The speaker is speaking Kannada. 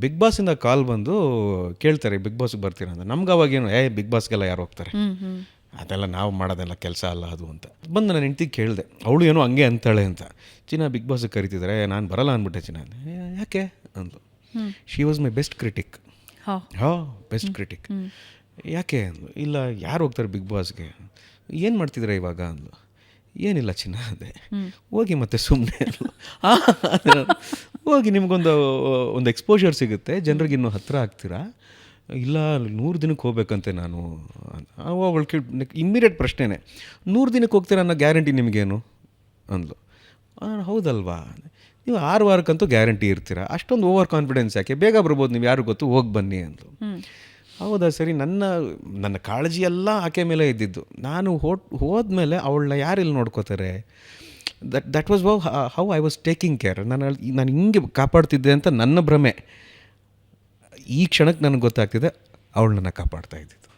ಬಿಗ್ ಬಾಸಿಂದ ಕಾಲ್ ಬಂದು ಕೇಳ್ತಾರೆ ಬಿಗ್ ಬಾಸ್ಗೆ ಬರ್ತೀರಾ ಅಂತ. ನಮ್ಗೆ ಅವಾಗೇನು ಬಿಗ್ ಬಾಸ್ಗೆಲ್ಲ ಯಾರು ಹೋಗ್ತಾರೆ, ಅದೆಲ್ಲ ನಾವು ಮಾಡೋದೆಲ್ಲ ಕೆಲಸ ಅಲ್ಲ ಅದು ಅಂತ. ಬಂದು ನಾನು ಹೆಂಡ್ತಿ ಕೇಳಿದೆ, ಅವಳು ಏನೋ ಹಂಗೆ ಅಂತಾಳೆ ಅಂತ. ಚಿನ್ನ ಬಿಗ್ ಬಾಸ್ಗೆ ಕರಿತಿದ್ದಾರೆ, ನಾನು ಬರಲ್ಲ ಅಂದ್ಬಿಟ್ಟೆ ಚಿನ್ನ. ಯಾಕೆ ಅಂದ್ಲು. She was my best critic. Best critic. ಯಾಕೆ ಅಂದ್ಲು. ಇಲ್ಲ ಯಾರು ಹೋಗ್ತಾರೆ ಬಿಗ್ ಬಾಸ್ಗೆ, ಏನು ಮಾಡ್ತಿದ್ರೆ ಇವಾಗ ಅಂದ್ಲು. ಏನಿಲ್ಲ ಚಿನ್ನ ಅದೇ, ಹೋಗಿ ಮತ್ತೆ ಸುಮ್ಮನೆ ಹೋಗಿ ನಿಮ್ಗೊಂದು ಎಕ್ಸ್ಪೋಜರ್ ಸಿಗುತ್ತೆ, ಜನರಿಗೆ ಇನ್ನೂ ಹತ್ತಿರ ಆಗ್ತೀರಾ. ಇಲ್ಲ 100 ದಿನಕ್ಕೆ ಹೋಗ್ಬೇಕಂತೆ ನಾನು. ಅವಳು ಇಮ್ಮಿಡಿಯೇಟ್ ಪ್ರಶ್ನೆನೇ, 100 ದಿನಕ್ಕೆ ಹೋಗ್ತೀರಾ ಅನ್ನೋ ಗ್ಯಾರಂಟಿ ನಿಮಗೇನು ಅಂದ್ಲು. ಹೌದಲ್ವಾ, ನೀವು 6 ವಾರಕ್ಕಂತೂ ಗ್ಯಾರಂಟಿ ಇರ್ತೀರಾ, ಅಷ್ಟೊಂದು ಓವರ್ ಕಾನ್ಫಿಡೆನ್ಸ್ ಯಾಕೆ, ಬೇಗ ಬರ್ಬೋದು ನೀವು, ಯಾರು ಗೊತ್ತು, ಹೋಗಿ ಬನ್ನಿ ಅಂದ್ಲು. ಹೌದಾ ಸರಿ. ನನ್ನ ಕಾಳಜಿ ಎಲ್ಲ ಆಕೆ ಮೇಲೆ ಇದ್ದಿದ್ದು. ನಾನು ಹೋದ್ಮೇಲೆ ಅವಳನ್ನ ಯಾರೆಲ್ಲಿ ನೋಡ್ಕೋತಾರೆ, that was how I was taking care. ನಾನು ಹಿಂಗೆ ಕಾಪಾಡ್ತಿದ್ದೆ ಅಂತ ನನ್ನ ಭ್ರಮೆ. ಈ ಕ್ಷಣಕ್ಕೆ ನನಗೆ ಗೊತ್ತಾಗ್ತಿದೆ ಅವಳು ನನ್ನ ಕಾಪಾಡ್ತಾ ಇದ್ದಿದ್ದು.